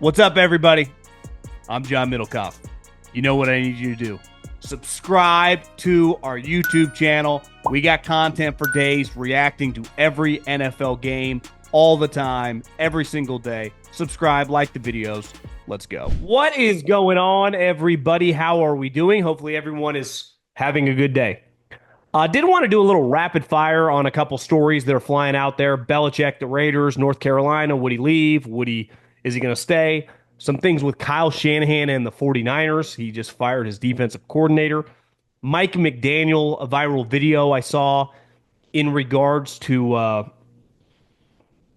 What's up, everybody? I'm John Middlekauff. You know what I need you to do. Subscribe to our YouTube channel. We got content for days reacting to every NFL game all the time, every single day. Subscribe, like the videos. Let's go. What is going on, everybody? How are we doing? Hopefully, everyone is having a good day. Did want to do a little rapid fire on a couple stories that are flying out there. Belichick, the Raiders, North Carolina. Would he leave? Is he going to stay? Some things with Kyle Shanahan and the 49ers. He just fired his defensive coordinator. Mike McDaniel, a viral video I saw in regards to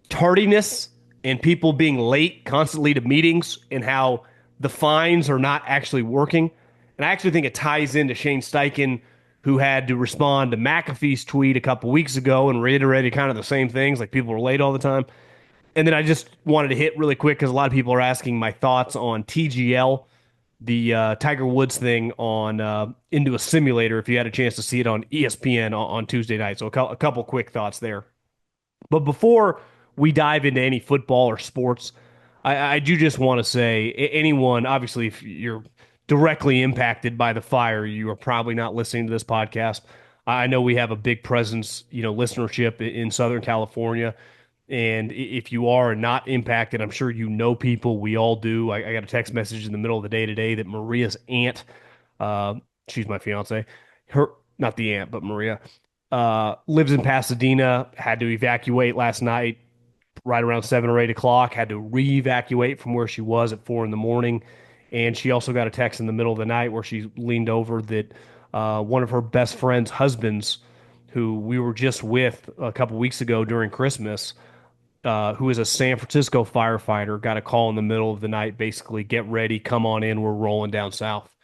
tardiness and people being late constantly to meetings and how the fines are not actually working. And I actually think it ties into Shane Steichen, who had to respond to McAfee's tweet a couple weeks ago and reiterated kind of the same things, like people are late all the time. And then I just wanted to hit really quick because a lot of people are asking my thoughts on TGL, the Tiger Woods thing on Into a Simulator, if you had a chance to see it on ESPN on Tuesday night. So a couple quick thoughts there. But before we dive into any football or sports, I do just want to say anyone, obviously, if you're directly impacted by the fire, you are probably not listening to this podcast. I know we have a big presence, listenership in Southern California. And if you are not impacted, I'm sure you know people. We all do. I got a text message in the middle of the day today that Maria's aunt, uh, she's my fiance, her, not the aunt, but Maria, lives in Pasadena, had to evacuate last night right around 7 or 8 o'clock, had to re-evacuate from where she was at 4 in the morning. And she also got a text in the middle of the night where she leaned over that one of her best friend's husbands, who we were just with a couple weeks ago during Christmas, who is a San Francisco firefighter, got a call in the middle of the night, basically, get ready, come on in, we're rolling down south.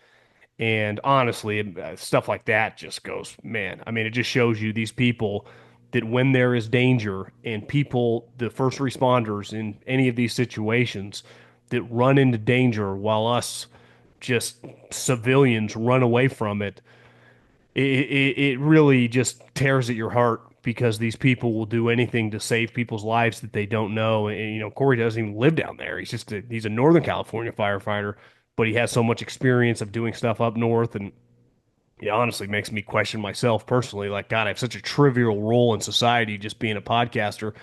And honestly, stuff like that just goes, man. I mean, it just shows you these people that when there is danger and people, the first responders in any of these situations that run into danger while us just civilians run away from it, it really just tears at your heart because these people will do anything to save people's lives that they don't know. And, Corey doesn't even live down there. He's a Northern California firefighter, but he has so much experience of doing stuff up north. And it honestly makes me question myself personally. Like, God, I have such a trivial role in society just being a podcaster.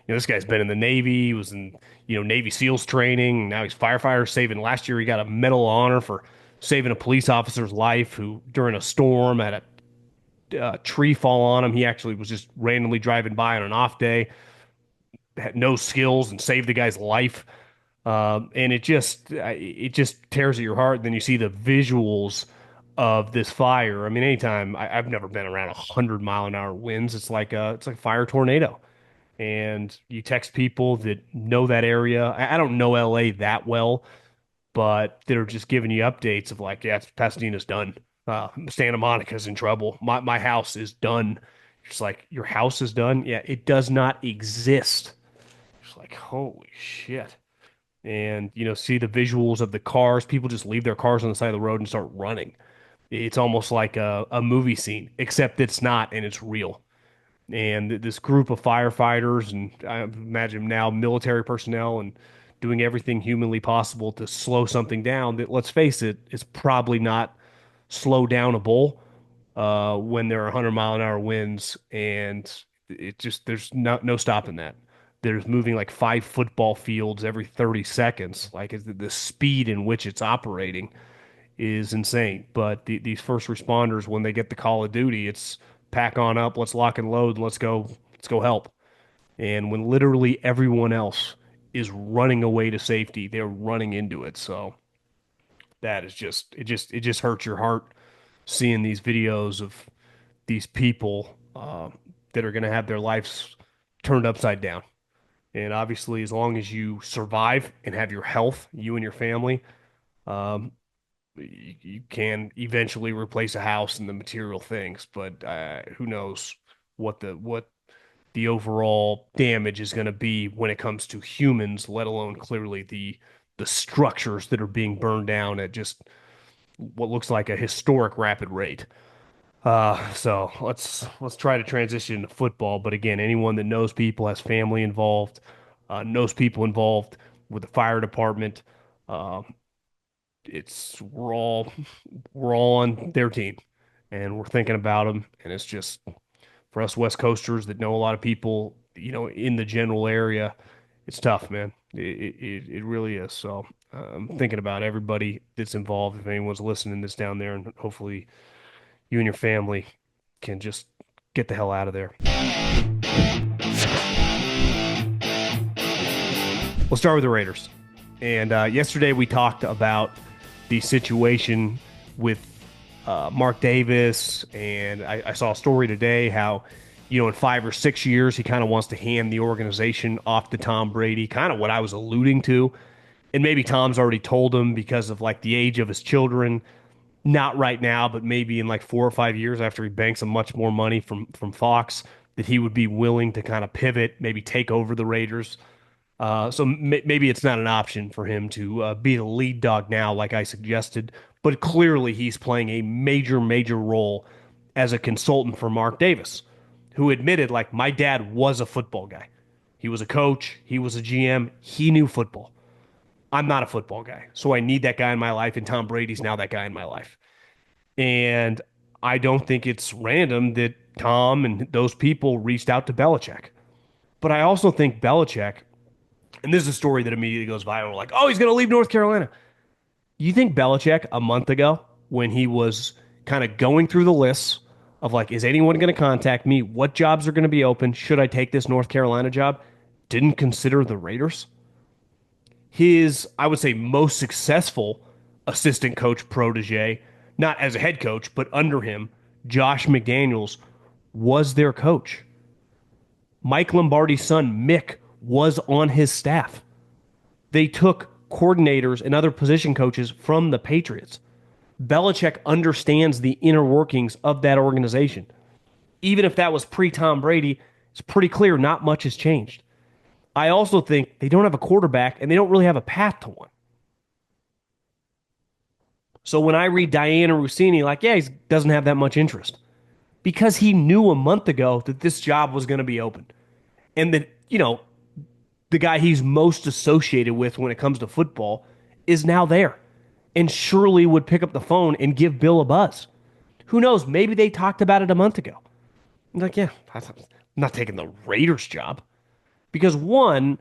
This guy's been in the Navy, he was in, Navy SEALs training. Now he's firefighter saving. Last year, he got a Medal of Honor for saving a police officer's life who, during a storm, had a tree fall on him. He actually was just randomly driving by on an off day, had no skills, and saved the guy's life. And it just tears at your heart. Then you see the visuals of this fire. I mean, anytime I've never been around 100-mile-an-hour winds. It's like a fire tornado. And you text people that know that area. I don't know LA that well, but they're just giving you updates of like, yeah, Pasadena's done. Santa Monica's in trouble. My house is done. It's like, your house is done? Yeah, it does not exist. It's like, holy shit. And, see the visuals of the cars. People just leave their cars on the side of the road and start running. It's almost like a movie scene, except it's not, and it's real. And this group of firefighters, and I imagine now military personnel, and doing everything humanly possible to slow something down that, let's face it, is probably not slow downable when there are 100-mile-an-hour winds, and there's no stopping that. There's moving like 5 football fields every 30 seconds. Like, the speed in which it's operating is insane. But these first responders, when they get the call of duty, it's pack on up, let's lock and load, let's go help. And when literally everyone else is running away to safety, they're running into it. So that is it just hurts your heart seeing these videos of these people that are going to have their lives turned upside down. And obviously, as long as you survive and have your health, you and your family, um, you can eventually replace a house and the material things, but who knows what the overall damage is going to be when it comes to humans, let alone clearly the structures that are being burned down at just what looks like a historic rapid rate. So let's try to transition to football. But again, anyone that knows people, has family involved, knows people involved, with the fire department. Um, it's we're all on their team, and we're thinking about them. And it's just for us West Coasters that know a lot of people, in the general area, it's tough, man. It really is. So I'm thinking about everybody that's involved. If anyone's listening this down there, and hopefully you and your family can just get the hell out of there. We'll start with the Raiders. And yesterday we talked about the situation with Mark Davis, and I saw a story today how, in 5 or 6 years, he kind of wants to hand the organization off to Tom Brady, kind of what I was alluding to. And maybe Tom's already told him because of like the age of his children. Not right now, but maybe in like 4 or 5 years after he banks some much more money from Fox, that he would be willing to kind of pivot, maybe take over the Raiders. So maybe it's not an option for him to be the lead dog now, like I suggested. But clearly, he's playing a major, major role as a consultant for Mark Davis, who admitted, like, my dad was a football guy. He was a coach, he was a GM, he knew football. I'm not a football guy, so I need that guy in my life, and Tom Brady's now that guy in my life. And I don't think it's random that Tom and those people reached out to Belichick. But I also think Belichick, and this is a story that immediately goes viral, like, oh, he's going to leave North Carolina. You think Belichick a month ago, when he was kind of going through the lists of like, is anyone going to contact me? What jobs are going to be open? Should I take this North Carolina job? Didn't consider the Raiders? His, I would say, most successful assistant coach protege, not as a head coach, but under him, Josh McDaniels, was their coach. Mike Lombardi's son, Mick, was on his staff. They took coordinators and other position coaches from the Patriots. Belichick understands the inner workings of that organization. Even if that was pre Tom Brady, it's pretty clear not much has changed. I also think they don't have a quarterback and they don't really have a path to one. So when I read Diana Rossini, like, yeah, he doesn't have that much interest because he knew a month ago that this job was going to be open and that, the guy he's most associated with when it comes to football is now there and surely would pick up the phone and give Bill a buzz. Who knows? Maybe they talked about it a month ago. I'm like, yeah, I'm not taking the Raiders job. Because one,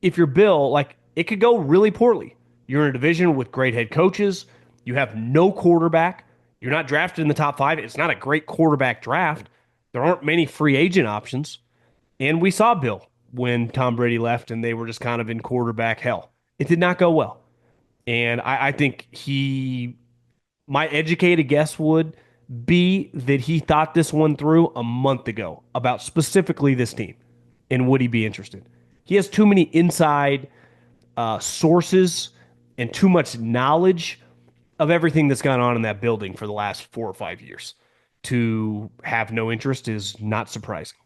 if you're Bill, like it could go really poorly. You're in a division with great head coaches. You have no quarterback. You're not drafted in the top five. It's not a great quarterback draft. There aren't many free agent options. And we saw Bill when Tom Brady left and they were just kind of in quarterback hell. It did not go well. And I think my educated guess would be that he thought this one through a month ago about specifically this team and would he be interested. He has too many inside sources and too much knowledge of everything that's gone on in that building for the last 4 or 5 years. To have no interest is not surprising.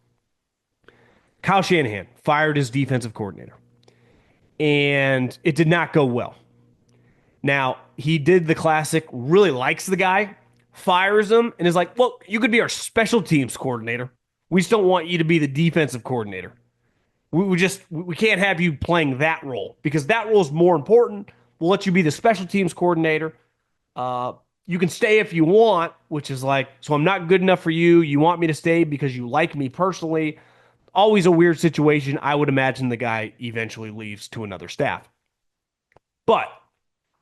Kyle Shanahan fired his defensive coordinator, and it did not go well. Now, he did the classic, really likes the guy, fires him, and is like, well, you could be our special teams coordinator. We just don't want you to be the defensive coordinator. We can't have you playing that role because that role is more important. We'll let you be the special teams coordinator. You can stay if you want, which is like, so I'm not good enough for you. You want me to stay because you like me personally. Always a weird situation. I would imagine the guy eventually leaves to another staff. But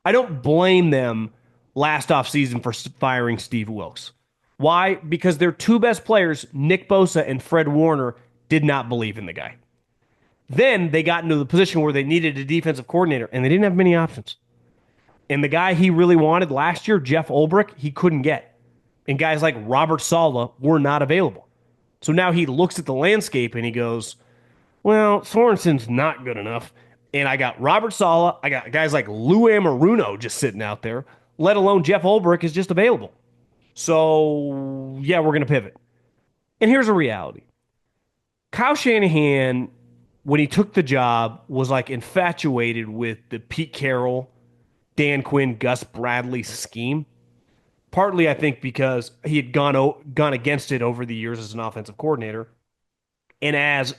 I don't blame them last offseason for firing Steve Wilks. Why? Because their two best players, Nick Bosa and Fred Warner, did not believe in the guy. Then they got into the position where they needed a defensive coordinator, and they didn't have many options. And the guy he really wanted last year, Jeff Ulbrich, he couldn't get. And guys like Robert Saleh were not available. So now he looks at the landscape and he goes, well, Sorensen's not good enough. And I got Robert Saleh. I got guys like Lou Amaruno just sitting out there, let alone Jeff Ulbrich is just available. So, yeah, we're going to pivot. And here's a reality. Kyle Shanahan, when he took the job, was like infatuated with the Pete Carroll, Dan Quinn, Gus Bradley scheme. Partly, I think, because he had gone against it over the years as an offensive coordinator. And as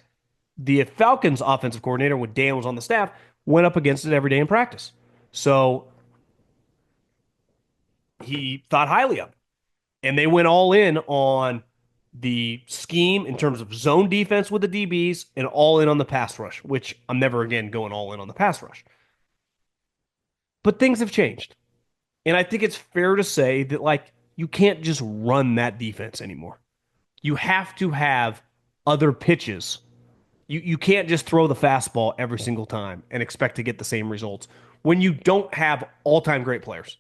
the Falcons offensive coordinator, when Dan was on the staff, went up against it every day in practice. So he thought highly of it. And they went all in on the scheme in terms of zone defense with the DBs and all in on the pass rush, which I'm never again going all in on the pass rush. But things have changed. And I think it's fair to say that, like, you can't just run that defense anymore. You have to have other pitches. You can't just throw the fastball every single time and expect to get the same results when you don't have all time great players.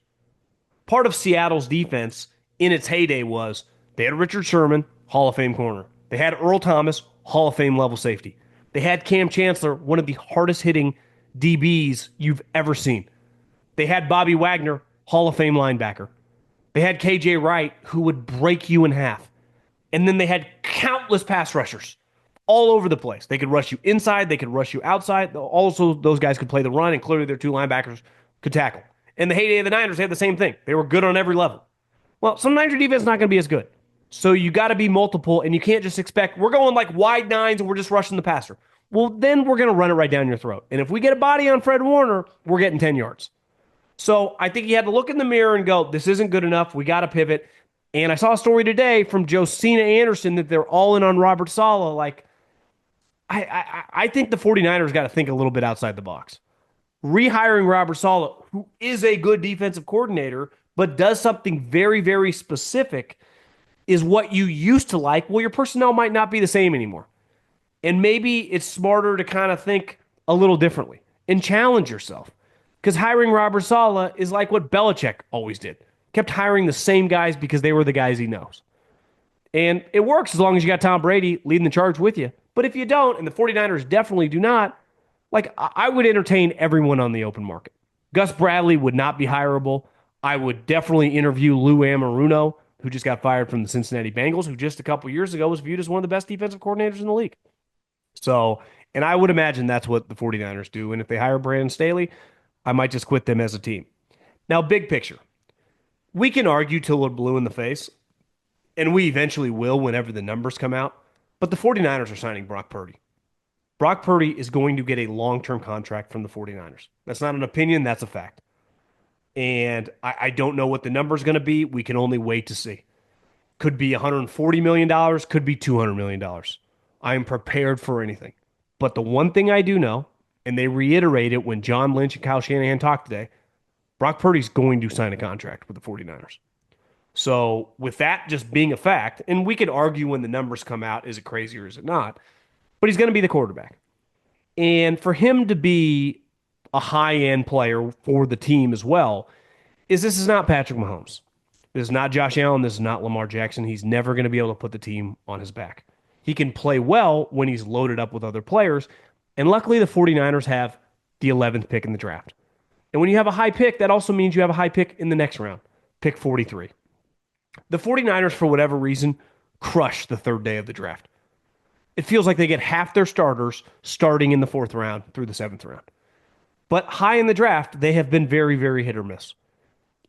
Part of Seattle's defense in its heyday was they had Richard Sherman, Hall of Fame corner. They had Earl Thomas, Hall of Fame level safety. They had Cam Chancellor, one of the hardest hitting DBs you've ever seen. They had Bobby Wagner, Hall of Fame linebacker. They had KJ Wright, who would break you in half. And then they had countless pass rushers all over the place. They could rush you inside, they could rush you outside. Also, those guys could play the run, and clearly their two linebackers could tackle. In the heyday of the Niners, they had the same thing. They were good on every level. Well, some Niner defense is not going to be as good. So you got to be multiple, and you can't just expect we're going like wide nines and we're just rushing the passer. Well, then we're going to run it right down your throat. And if we get a body on Fred Warner, we're getting 10 yards. So I think he had to look in the mirror and go, this isn't good enough. We got to pivot. And I saw a story today from Josina Anderson that they're all in on Robert Saleh. Like, I think the 49ers got to think a little bit outside the box. Rehiring Robert Saleh, who is a good defensive coordinator, but does something very, very specific, is what you used to like. Well, your personnel might not be the same anymore. And maybe it's smarter to kind of think a little differently and challenge yourself. Because hiring Robert Saleh is like what Belichick always did. Kept hiring the same guys because they were the guys he knows. And it works as long as you got Tom Brady leading the charge with you. But if you don't, and the 49ers definitely do not, like, I would entertain everyone on the open market. Gus Bradley would not be hireable. I would definitely interview Lou Anarumo, who just got fired from the Cincinnati Bengals, who just a couple years ago was viewed as one of the best defensive coordinators in the league. So, and I would imagine that's what the 49ers do. And if they hire Brandon Staley, I might just quit them as a team. Now, big picture. We can argue till we're blue in the face, and we eventually will whenever the numbers come out. But the 49ers are signing Brock Purdy. Brock Purdy is going to get a long-term contract from the 49ers. That's not an opinion, that's a fact. And I don't know what the number is going to be. We can only wait to see. Could be $140 million, could be $200 million. I am prepared for anything. But the one thing I do know, and they reiterate it when John Lynch and Kyle Shanahan talked today, Brock Purdy's going to sign a contract with the 49ers. So with that just being a fact, and we could argue when the numbers come out, is it crazy or is it not? But he's going to be the quarterback. And for him to be a high-end player for the team as well, this is not Patrick Mahomes. This is not Josh Allen. This is not Lamar Jackson. He's never going to be able to put the team on his back. He can play well when he's loaded up with other players. And luckily, the 49ers have the 11th pick in the draft. And when you have a high pick, that also means you have a high pick in the next round, pick 43. The 49ers, for whatever reason, crush the third day of the draft. It feels like they get half their starters starting in the fourth round through the seventh round. But high in the draft, they have been very, very hit or miss.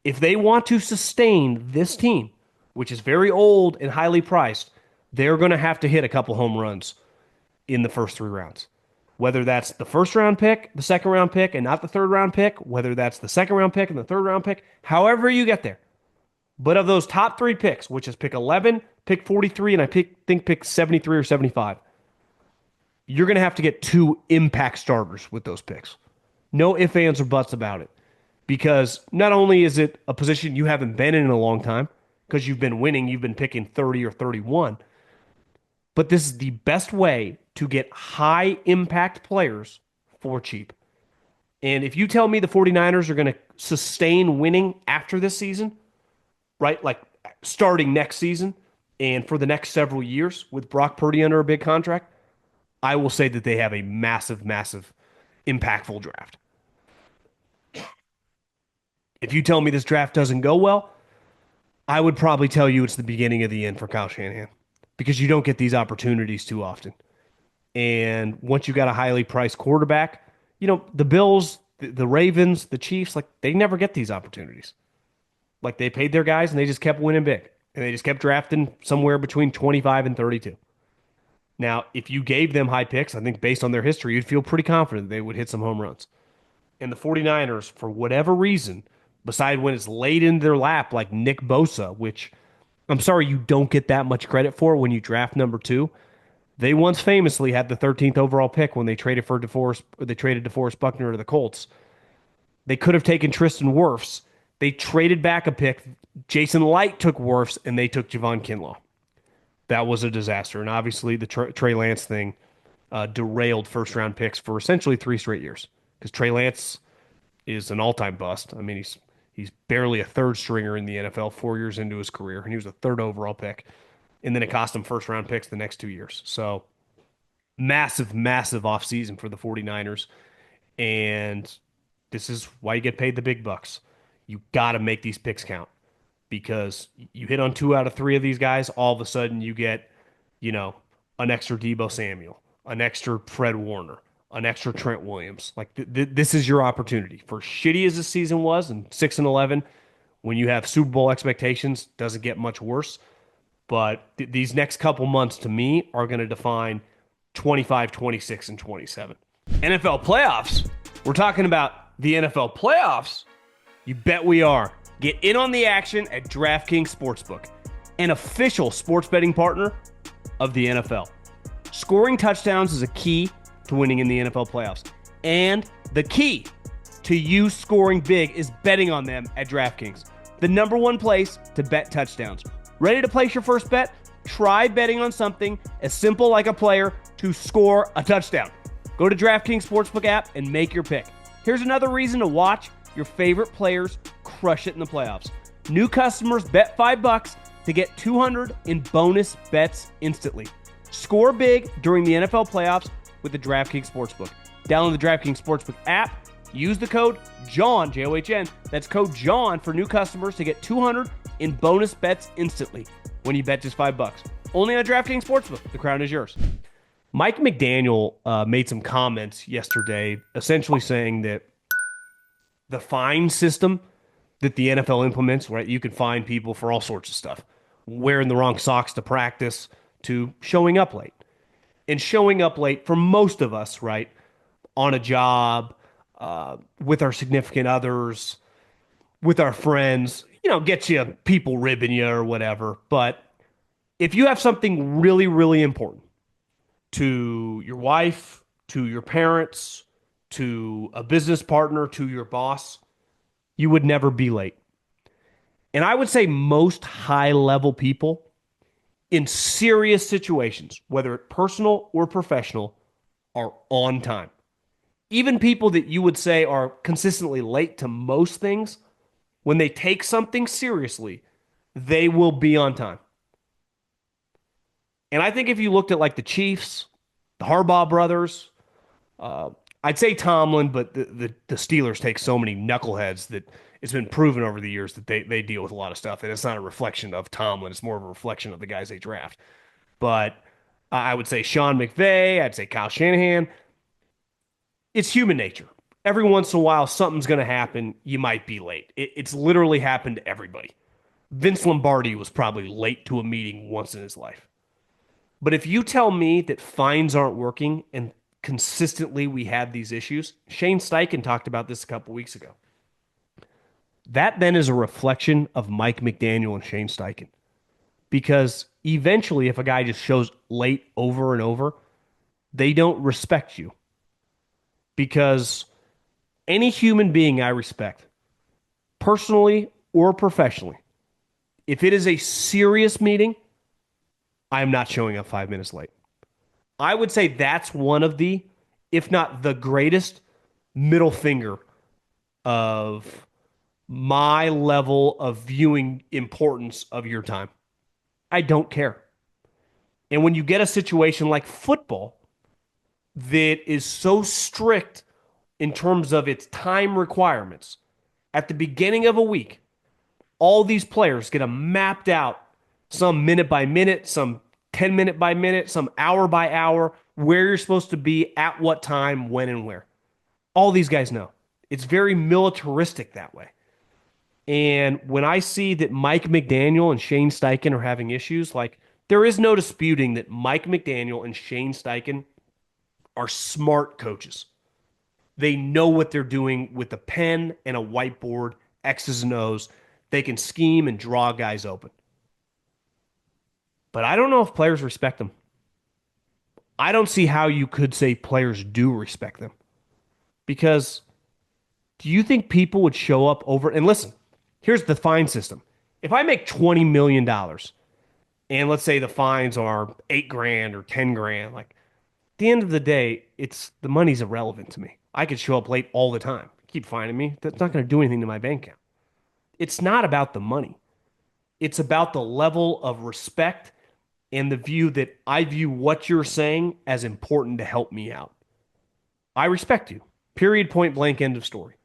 If they want to sustain this team, which is very old and highly priced, they're going to have to hit a couple home runs in the first three rounds. Whether that's the first round pick, the second round pick, and not the third round pick, whether that's the second round pick and the third round pick, however you get there. But of those top three picks, which is pick 11, pick 43, and I think pick 73 or 75, you're going to have to get two impact starters with those picks. No ifs, ands, or buts about it. Because not only is it a position you haven't been in a long time, because you've been winning, you've been picking 30 or 31, but this is the best way to get high impact players for cheap. And if you tell me the 49ers are going to sustain winning after this season, right, like starting next season and for the next several years with Brock Purdy under a big contract, I will say that they have a massive, massive, impactful draft. If you tell me this draft doesn't go well, I would probably tell you it's the beginning of the end for Kyle Shanahan because you don't get these opportunities too often. And once you got a highly priced quarterback, you know, the Bills, the Ravens, the Chiefs, like they never get these opportunities. Like they paid their guys and they just kept winning big. And they just kept drafting somewhere between 25 and 32. Now, if you gave them high picks, I think based on their history, you'd feel pretty confident they would hit some home runs. And the 49ers, for whatever reason, beside when it's laid into their lap, like Nick Bosa, which I'm sorry you don't get that much credit for when you draft number two. They once famously had the 13th overall pick when they traded for DeForest, or they traded DeForest Buckner to the Colts. They could have taken Tristan Wirfs. They traded back a pick. Jason Light took Wirfs, and they took Javon Kinlaw. That was a disaster. And obviously, the Trey Lance thing derailed first round picks for essentially 3 straight years because Trey Lance is an all time bust. I mean, he's barely a third stringer in the NFL 4 years into his career, and he was a third overall pick. And then it cost him first round picks the next 2 years. So massive, massive offseason for the 49ers. And this is why you get paid the big bucks. You got to make these picks count because you hit on 2 out of 3 of these guys, all of a sudden you get, you know, an extra Debo Samuel, an extra Fred Warner, an extra Trent Williams. Like this is your opportunity. For shitty as the season was, and 6-11, when you have Super Bowl expectations, doesn't get much worse. But these next couple months to me are going to define 25, 26, and 27. NFL playoffs. We're talking about the NFL playoffs. You bet we are. Get in on the action at DraftKings Sportsbook, an official sports betting partner of the NFL. Scoring touchdowns is a key to winning in the NFL playoffs. And the key to you scoring big is betting on them at DraftKings, the #1 place to bet touchdowns. Ready to place your first bet? Try betting on something as simple like a player to score a touchdown. Go to DraftKings Sportsbook app and make your pick. Here's another reason to watch your favorite players crush it in the playoffs. New customers bet $5 to get $200 in bonus bets instantly. Score big during the NFL playoffs with the DraftKings Sportsbook. Download the DraftKings Sportsbook app. Use the code JOHN, J-O-H-N. That's code JOHN for new customers to get $200 in bonus bets instantly when you bet just $5. Only on DraftKings Sportsbook. The crown is yours. Mike McDaniel made some comments yesterday, essentially saying that the fine system that the NFL implements, right? You can fine people for all sorts of stuff, wearing the wrong socks to practice, to showing up late. And showing up late for most of us, right, on a job, with our significant others, with our friends, gets you people ribbing you or whatever. But if you have something really, really important to your wife, to your parents, to a business partner, to your boss, you would never be late. And I would say most high level people in serious situations, whether it's personal or professional, are on time. Even people that you would say are consistently late to most things, when they take something seriously, they will be on time. And I think if you looked at like the Chiefs, the Harbaugh brothers, I'd say Tomlin, but the Steelers take so many knuckleheads that it's been proven over the years that they deal with a lot of stuff. And it's not a reflection of Tomlin. It's more of a reflection of the guys they draft. But I would say Sean McVay. I'd say Kyle Shanahan. It's human nature. Every once in a while, something's going to happen. You might be late. It's literally happened to everybody. Vince Lombardi was probably late to a meeting once in his life. But if you tell me that fines aren't working and consistently we have these issues, Shane Steichen talked about this a couple weeks ago. That then is a reflection of Mike McDaniel and Shane Steichen. Because eventually, if a guy just shows late over and over, they don't respect you. Because any human being I respect, personally or professionally, if it is a serious meeting, I am not showing up 5 minutes late. I would say that's one of the, if not the greatest, middle finger of my level of viewing importance of your time. I don't care. And when you get a situation like football that is so strict in terms of its time requirements, at the beginning of a week, all these players get a mapped out, some minute by minute, some 10 minute by minute, some hour by hour, where you're supposed to be, at what time, when, and where. All these guys know. It's very militaristic that way. And when I see that Mike McDaniel and Shane Steichen are having issues, like, there is no disputing that Mike McDaniel and Shane Steichen are smart coaches. They know what they're doing with a pen and a whiteboard, X's and O's. They can scheme and draw guys open. But I don't know if players respect them. I don't see how you could say players do respect them because do you think people would show up over and listen, here's the fine system. If I make $20 million dollars and let's say the fines are 8 grand or 10 grand, like at the end of the day, it's the money's irrelevant to me. I could show up late all the time. Keep fining me. That's not going to do anything to my bank account. It's not about the money. It's about the level of respect and the view that I view what you're saying as important to help me out. I respect you. Period, point blank, end of story.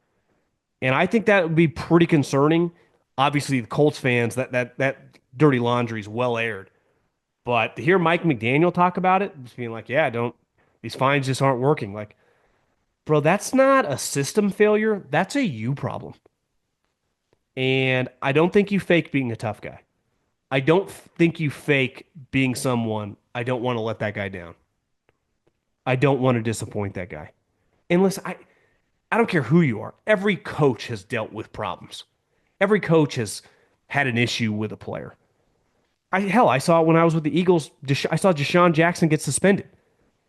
And I think that would be pretty concerning. Obviously, the Colts fans, that dirty laundry is well aired. But to hear Mike McDaniel talk about it, just being like, yeah, don't these fines just aren't working. Like, bro, that's not a system failure. That's a you problem. And I don't think you fake being a tough guy. I don't think you fake being someone. I don't want to let that guy down. I don't want to disappoint that guy. And listen, I don't care who you are. Every coach has dealt with problems. Every coach has had an issue with a player. I saw it when I was with the Eagles. I saw Deshaun Jackson get suspended.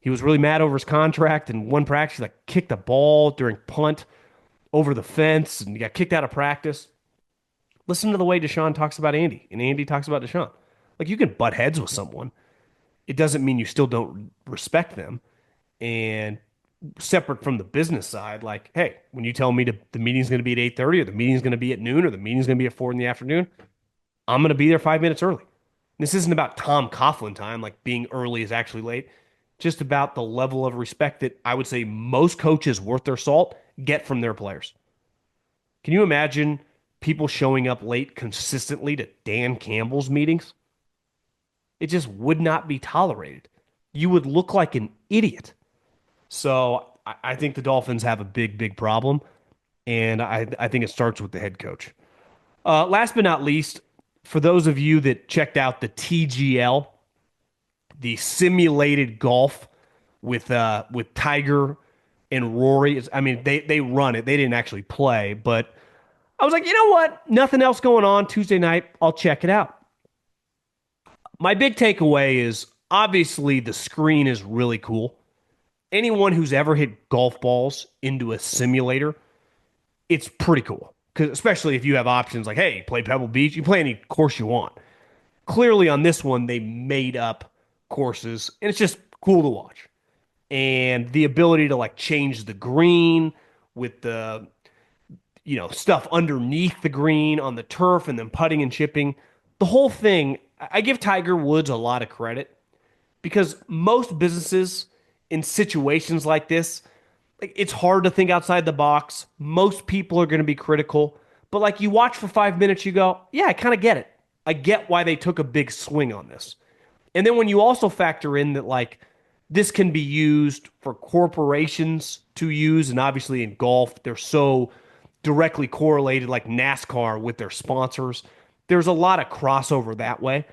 He was really mad over his contract, and one practice, he like kicked the ball during punt over the fence, and he got kicked out of practice. Listen to the way Deshaun talks about Andy, and Andy talks about Deshaun. Like you can butt heads with someone. It doesn't mean you still don't respect them. And separate from the business side, like, hey, when you tell me the meeting's going to be at 8:30 or the meeting's going to be at noon or the meeting's going to be at 4 in the afternoon, I'm going to be there 5 minutes early. This isn't about Tom Coughlin time, like being early is actually late. Just about the level of respect that I would say most coaches worth their salt get from their players. Can you imagine people showing up late consistently to Dan Campbell's meetings? It just would not be tolerated. You would look like an idiot. So I think the Dolphins have a big, big problem, and I think it starts with the head coach. Last but not least, for those of you that checked out the TGL, the simulated golf with Tiger and Rory, I mean they run it. They didn't actually play, but I was like, you know what? Nothing else going on Tuesday night. I'll check it out. My big takeaway is obviously the screen is really cool. Anyone who's ever hit golf balls into a simulator, it's pretty cool. Because especially if you have options like, hey, play Pebble Beach, you play any course you want. Clearly on this one, they made up courses, and it's just cool to watch. And the ability to like change the green with the stuff underneath the green on the turf and then putting and chipping. The whole thing, I give Tiger Woods a lot of credit because most businesses in situations like this, like it's hard to think outside the box. Most people are going to be critical, but like you watch for 5 minutes, you go, yeah, I kind of get it. I get why they took a big swing on this. And then when you also factor in that like this can be used for corporations to use, and obviously in golf, they're so directly correlated like NASCAR with their sponsors. There's a lot of crossover that way.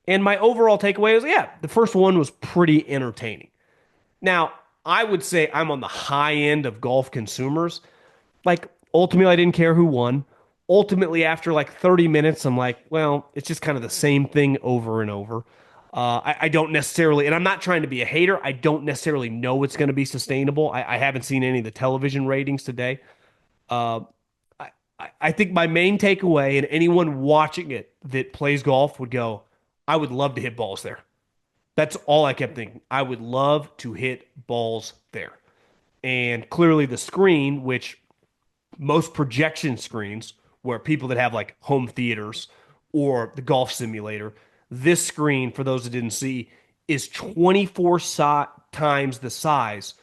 And my overall takeaway is, yeah, the first one was pretty entertaining. Now, I would say I'm on the high end of golf consumers. Like, ultimately, I didn't care who won. Ultimately, after like 30 minutes, I'm like, well, it's just kind of the same thing over and over. I don't necessarily, and I'm not trying to be a hater. I don't necessarily know it's going to be sustainable. I haven't seen any of the television ratings today. Uh, I think my main takeaway, and anyone watching it that plays golf would go, I would love to hit balls there. That's all I kept thinking. I would love to hit balls there. And clearly the screen, which most projection screens, where people that have like home theaters or the golf simulator, this screen, for those that didn't see, is 24 times the size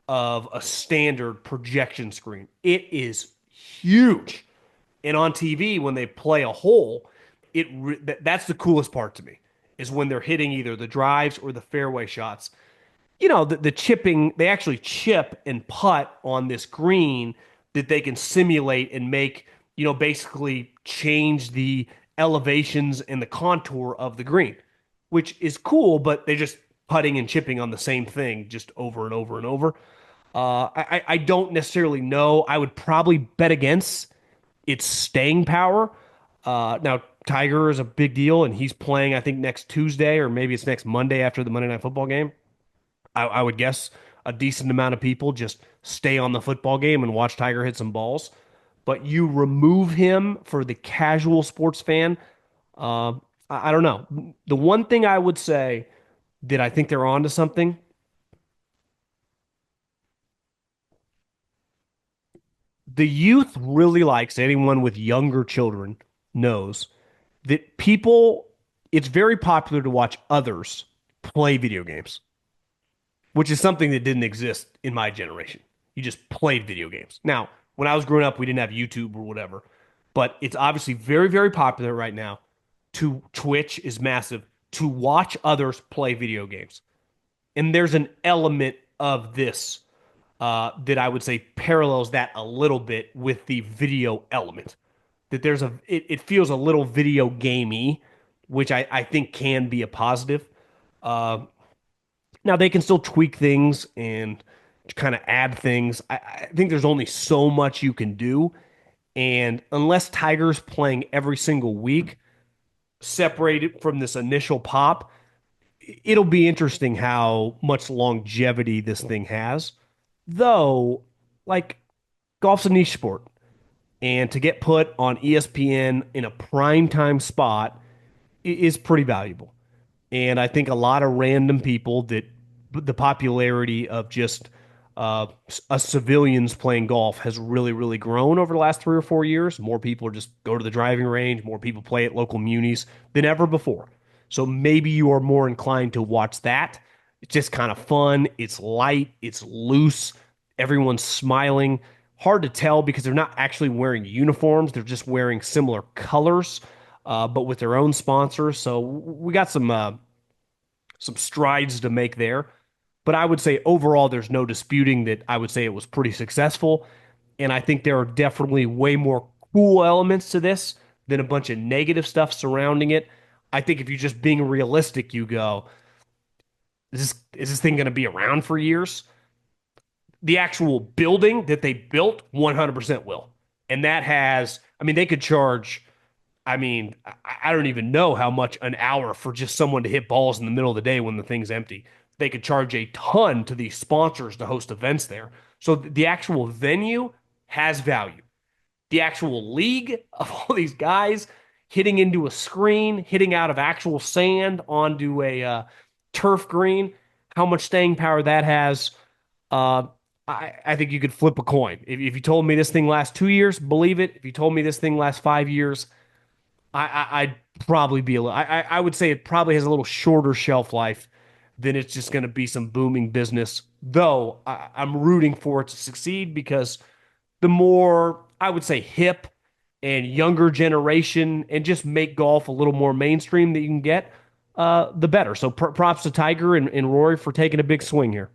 of a standard projection screen. It is huge. And on TV, when they play a hole, that's the coolest part to me is when they're hitting either the drives or the fairway shots. The chipping, they actually chip and putt on this green that they can simulate and make, basically change the elevations and the contour of the green, which is cool, but they're just putting and chipping on the same thing just over and over and over. I don't necessarily know. I would probably bet against its staying power. Now, Tiger is a big deal, and he's playing, I think, next Tuesday or maybe it's next Monday after the Monday Night Football game. I would guess a decent amount of people just stay on the football game and watch Tiger hit some balls. But you remove him for the casual sports fan. Uh, I don't know. The one thing I would say that I think they're onto something, the youth really likes anyone with younger children knows that people, it's very popular to watch others play video games, which is something that didn't exist in my generation. You just played video games. Now, when I was growing up, we didn't have YouTube or whatever, but it's obviously very, very popular right now. To Twitch is massive to watch others play video games. And there's an element of this that I would say parallels that a little bit with the video element. That it feels a little video gamey, which I think can be a positive. Uh, Now they can still tweak things and kind of add things. I think there's only so much you can do, and unless Tiger's playing every single week, separated from this initial pop, it'll be interesting how much longevity this thing has. Though, like golf's a niche sport, and to get put on ESPN in a prime time spot is pretty valuable. And I think a lot of random people that the popularity of just us civilians playing golf has really, really grown over the last 3 or 4 years. More people just go to the driving range, more people play at local munis than ever before. So maybe you are more inclined to watch that. It's just kind of fun. It's light, it's loose. Everyone's smiling. Hard to tell because they're not actually wearing uniforms, they're just wearing similar colors. But with their own sponsors. So we got some strides to make there. But I would say overall, there's no disputing that I would say it was pretty successful. And I think there are definitely way more cool elements to this than a bunch of negative stuff surrounding it. I think if you're just being realistic, you go, is this thing going to be around for years? The actual building that they built 100% will. And that has, I mean, they could charge, I mean, I don't even know how much an hour for just someone to hit balls in the middle of the day when the thing's empty. They could charge a ton to these sponsors to host events there. So the actual venue has value. The actual league of all these guys hitting into a screen, hitting out of actual sand onto a turf green, how much staying power that has. Uh, I think you could flip a coin. If you told me this thing lasts 2 years, believe it. If you told me this thing lasts 5 years, I'd probably be a little. I would say it probably has a little shorter shelf life than it's just going to be some booming business. Though I'm rooting for it to succeed because the more I would say hip and younger generation and just make golf a little more mainstream that you can get, the better. So props to Tiger and Rory for taking a big swing here.